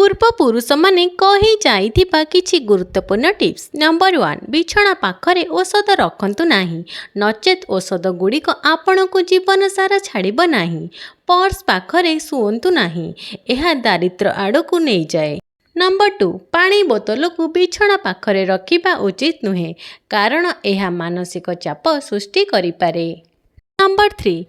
ପୂର୍ବପୁରୁଷ ମାନେ କହି ଯାଇଥିବା କିଛି ଗୁରୁତ୍ୱପୂର୍ଣ୍ଣ ଟିପ୍ସ। ନମ୍ବର 1, ବିଛଣା ପାଖରେ ଔଷଧ ରଖନ୍ତୁ ନାହିଁ, ନଚେତ୍ ଔଷଧ ଗୁଡ଼ିକ ଆପଣଙ୍କୁ ଜୀବନ ସାରା ଛାଡ଼ିବ ନାହିଁ। ପର୍ସ ପାଖରେ ଶୁଅନ୍ତୁ ନାହିଁ, ଏହା ଦାରିଦ୍ର୍ୟ ଆଡ଼କୁ ନେଇଯାଏ। ନମ୍ବର 2, ପାଣି ବୋତଲକୁ ବିଛଣା ପାଖରେ ରଖିବା ଉଚିତ ନୁହେଁ, କାରଣ ଏହା ମାନସିକ ଚାପ ସୃଷ୍ଟି କରିପାରେ। ନମ୍ବର 3,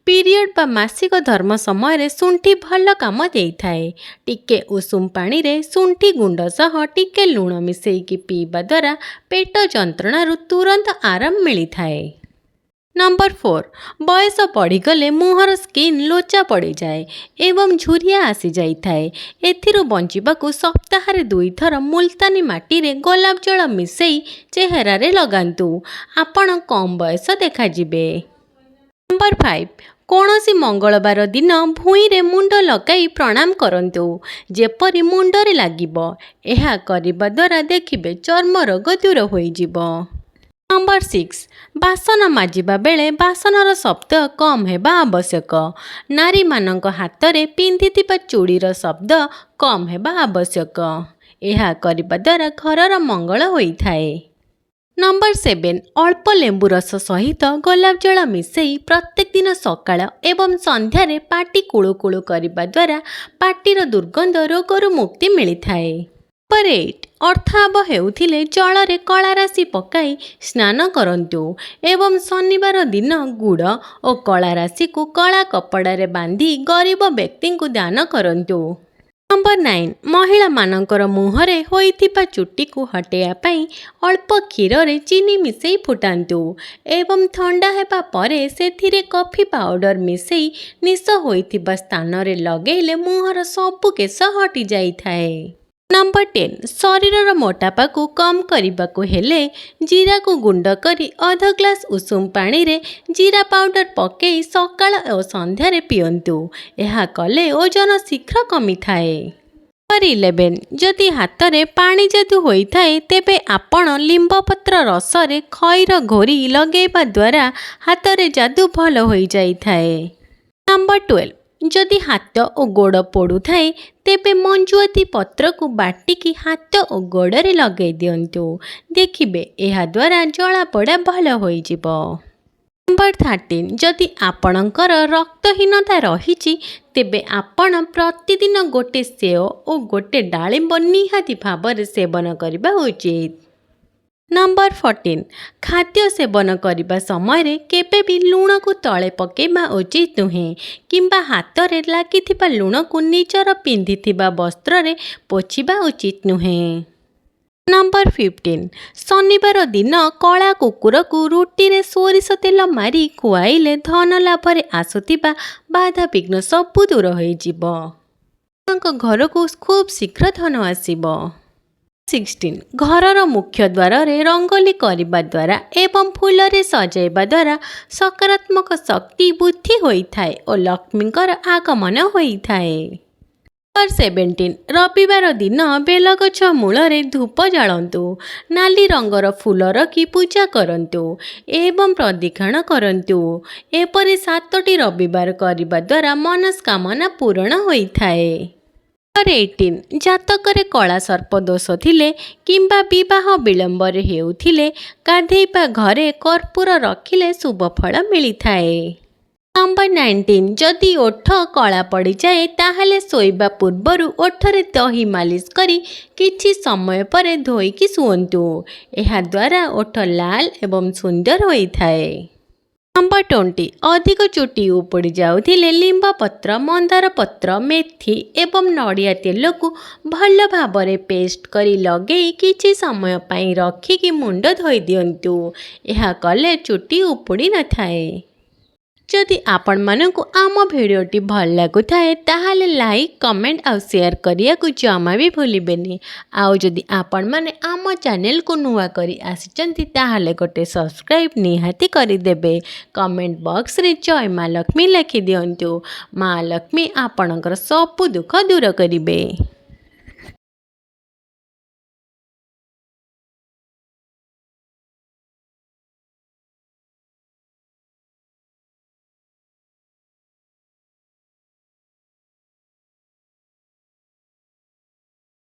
ପିରିୟଡ଼ ବା ମାସିକ ଧର୍ମ ସମୟରେ ଶୁଣ୍ଠି ଭଲ କାମ ଦେଇଥାଏ। ଟିକେ ଉଷୁମ ପାଣିରେ ଶୁଣ୍ଠି ଗୁଣ୍ଡ ସହ ଟିକେ ଲୁଣ ମିଶାଇକି ପିଇବା ଦ୍ୱାରା ପେଟ ଯନ୍ତ୍ରଣାରୁ ତୁରନ୍ତ ଆରାମ ମିଳିଥାଏ। ନମ୍ବର 4, ବୟସ ବଢ଼ିଗଲେ ମୁହଁର ସ୍କିନ୍ ଲୋଚା ପଡ଼ିଯାଏ ଏବଂ ଝୁରିଆ ଆସିଯାଇଥାଏ। ଏଥିରୁ ବଞ୍ଚିବାକୁ ସପ୍ତାହରେ 2 ଥର ମୁଲତାନୀ ମାଟିରେ ଗୋଲାପ ଜଳ ମିଶାଇ ଚେହେରାରେ ଲଗାନ୍ତୁ। ଆପଣ କମ୍ ବୟସ ଦେଖାଯିବେ। ନମ୍ବର 5, କୌଣସି ମଙ୍ଗଳବାର ଦିନ ଭୁଇଁରେ ମୁଣ୍ଡ ଲଗାଇ ପ୍ରଣାମ କରନ୍ତୁ, ଯେପରି ମୁଣ୍ଡରେ ଲାଗିବ। ଏହା କରିବା ଦ୍ୱାରା ଦେଖିବେ ଚର୍ମ ରୋଗ ଦୂର ହୋଇଯିବ। ନମ୍ବର 6, ବାସନ ମାଜିବା ବେଳେ ବାସନର ଶବ୍ଦ କମ୍ ହେବା ଆବଶ୍ୟକ। ନାରୀମାନଙ୍କ ହାତରେ ପିନ୍ଧିଥିବା ଚୁଡ଼ିର ଶବ୍ଦ କମ୍ ହେବା ଆବଶ୍ୟକ। ଏହା କରିବା ଦ୍ୱାରା ଘରର ମଙ୍ଗଳ ହୋଇଥାଏ। ନମ୍ବର 7, ଅଳ୍ପ ଲେମ୍ବୁ ରସ ସହିତ ଗୋଲାପ ଜଳ ମିଶାଇ ପ୍ରତ୍ୟେକ ଦିନ ସକାଳ ଏବଂ ସନ୍ଧ୍ୟାରେ ପାଟି କୁଳୁକୁଳୁ କରିବା ଦ୍ୱାରା ପାଟିର ଦୁର୍ଗନ୍ଧ ରୋଗରୁ ମୁକ୍ତି ମିଳିଥାଏ। ନମ୍ବର 8, ଅର୍ଥାଭାବ ହେଉଥିଲେ ଜଳରେ କଳା ରାଶି ପକାଇ ସ୍ନାନ କରନ୍ତୁ ଏବଂ ଶନିବାର ଦିନ ଗୁଡ଼ ଓ କଳା ରାଶିକୁ କଳା କପଡ଼ାରେ ବାନ୍ଧି ଗରିବ ବ୍ୟକ୍ତିଙ୍କୁ ଦାନ କରନ୍ତୁ। ନମ୍ବର 9, ମହିଳାମାନଙ୍କର ମୁହଁରେ ହୋଇଥିବା ଚୁଟିକୁ ହଟାଇବା ପାଇଁ ଅଳ୍ପ କ୍ଷୀରରେ ଚିନି ମିଶାଇ ଫୁଟାନ୍ତୁ ଏବଂ ଥଣ୍ଡା ହେବା ପରେ ସେଥିରେ କଫି ପାଉଡର ମିଶାଇ ନିଶ ହୋଇଥିବା ସ୍ଥାନରେ ଲଗାଇଲେ ମୁହଁର ସବୁ କେଶ ହଟିଯାଇଥାଏ। ନମ୍ବର 10, ଶରୀରର ମୋଟାପାକୁ କମ୍ କରିବାକୁ ହେଲେ ଜିରାକୁ ଗୁଣ୍ଡ କରି ଅଧ ଗ୍ଲାସ ଉଷୁମ ପାଣିରେ ଜିରା ପାଉଡର ପକାଇ ସକାଳ ଓ ସନ୍ଧ୍ୟାରେ ପିଅନ୍ତୁ। ଏହା କଲେ ଓଜନ ଶୀଘ୍ର କମିଥାଏ। ନମ୍ବର 11, ଯଦି ହାତରେ ପାଣି ଯାଦୁ ହୋଇଥାଏ ତେବେ ଆପଣ ଲିମ୍ବପତ୍ର ରସରେ ଖଇର ଘୋରି ଲଗାଇବା ଦ୍ୱାରା ହାତରେ ଯାଦୁ ଭଲ ହୋଇଯାଇଥାଏ। ନମ୍ବର 12, ଯଦି ହାତ ଓ ଗୋଡ଼ ପୋଡ଼ୁଥାଏ ତେବେ ମଞ୍ଜୁଆତି ପତ୍ରକୁ ବାଟିକି ହାତ ଓ ଗୋଡ଼ରେ ଲଗାଇ ଦିଅନ୍ତୁ, ଦେଖିବେ ଏହା ଦ୍ୱାରା ଜଳାପୋଡ଼ା ଭଲ ହୋଇଯିବ। ନମ୍ବର 13, ଯଦି ଆପଣଙ୍କର ରକ୍ତହୀନତା ରହିଛି ତେବେ ଆପଣ ପ୍ରତିଦିନ ଗୋଟେ ସେଓ ଓ ଗୋଟେ ଡାଳିମ୍ବ ନିହାତି ଭାବରେ ସେବନ କରିବା ଉଚିତ। ନମ୍ବର 14, ଖାଦ୍ୟ ସେବନ କରିବା ସମୟରେ କେବେ ବି ଲୁଣକୁ ତଳେ ପକାଇବା ଉଚିତ ନୁହେଁ କିମ୍ବା ହାତରେ ଲାଗିଥିବା ଲୁଣକୁ ନିଜର ପିନ୍ଧିଥିବା ବସ୍ତ୍ରରେ ପୋଛିବା ଉଚିତ ନୁହେଁ। ନମ୍ବର 15, ଶନିବାର ଦିନ କଳା କୁକୁରକୁ ରୁଟିରେ ସୋରିଷ ତେଲ ମାରି ଖୁଆଇଲେ ଧନ ଲାଭରେ ଆସୁଥିବା ବାଧାବିଘ୍ନ ସବୁ ଦୂର ହୋଇଯିବ। ଆପଣଙ୍କ ଘରକୁ ଖୁବ୍ ଶୀଘ୍ର ଧନ ଆସିବ। 16, ଘରର ମୁଖ୍ୟ ଦ୍ୱାରରେ ରଙ୍ଗୋଲି କରିବା ଦ୍ୱାରା ଏବଂ ଫୁଲରେ ସଜାଇବା ଦ୍ୱାରା ସକାରାତ୍ମକ ଶକ୍ତି ବୃଦ୍ଧି ହୋଇଥାଏ ଓ ଲକ୍ଷ୍ମୀଙ୍କର ଆଗମନ ହୋଇଥାଏ। ନମ୍ବର 17, ରବିବାର ଦିନ ବେଲଗଛ ମୂଳରେ ଧୂପ ଜାଳନ୍ତୁ, ନାଲି ରଙ୍ଗର ଫୁଲ ରଖି ପୂଜା କରନ୍ତୁ ଏବଂ ପ୍ରଦକ୍ଷିଣ କରନ୍ତୁ। ଏପରି 7ଟି ରବିବାର କରିବା ଦ୍ୱାରା ମନସ୍କାମନା ପୂରଣ ହୋଇଥାଏ। ନମ୍ବର 18, ଜାତକରେ କଳା ସର୍ପ ଦୋଷ ଥିଲେ କିମ୍ବା ବିବାହ ବିଳମ୍ବରେ ହେଉଥିଲେ ଗାଧୋଇବା ଘରେ କର୍ପୂର ରଖିଲେ ଶୁଭ ଫଳ ମିଳିଥାଏ। ନମ୍ବର 19, ଯଦି ଓଠ କଳା ପଡ଼ିଯାଏ ତାହେଲେ ଶୋଇବା ପୂର୍ବରୁ ଓଠରେ ଦହି ମାଲିସ କରି କିଛି ସମୟ ପରେ ଧୋଇକି ଶୁଅନ୍ତୁ, ଏହା ଦ୍ୱାରା ଓଠ ଲାଲ ଏବଂ ସୁନ୍ଦର ହୋଇଥାଏ। ନମ୍ବର 20, ଅଧିକ ଚୁଟି ଉପୁଡ଼ି ଯାଉଥିଲେ ଲିମ୍ବ ପତ୍ର, ମନ୍ଦାର ପତ୍ର, ମେଥି ଏବଂ ନଡ଼ିଆ ତେଲକୁ ଭଲ ଭାବରେ ପେଷ୍ଟ କରି ଲଗାଇ କିଛି ସମୟ ପାଇଁ ରଖିକି ମୁଣ୍ଡ ଧୋଇ ଦିଅନ୍ତୁ, ଏହା କଲେ ଚୁଟି ଉପୁଡ଼ି ନଥାଏ। ଯଦି ଆପଣମାନଙ୍କୁ ଆମ ଭିଡ଼ିଓଟି ଭଲ ଲାଗୁଥାଏ ତାହେଲେ ଲାଇକ୍, କମେଣ୍ଟ ଆଉ ସେୟାର କରିବାକୁ ଜମା ବି ଭୁଲିବେନି। ଆଉ ଯଦି ଆପଣମାନେ ଆମ ଚ୍ୟାନେଲକୁ ନୂଆ କରି ଆସିଛନ୍ତି ତାହେଲେ ଗୋଟେ ସବସ୍କ୍ରାଇବ୍ ନିହାତି କରିଦେବେ। କମେଣ୍ଟ ବକ୍ସରେ ଜୟ ମା ଲକ୍ଷ୍ମୀ ଲେଖିଦିଅନ୍ତୁ। ମା ଲକ୍ଷ୍ମୀ ଆପଣଙ୍କର ସବୁ ଦୁଃଖ ଦୂର କରିବେ।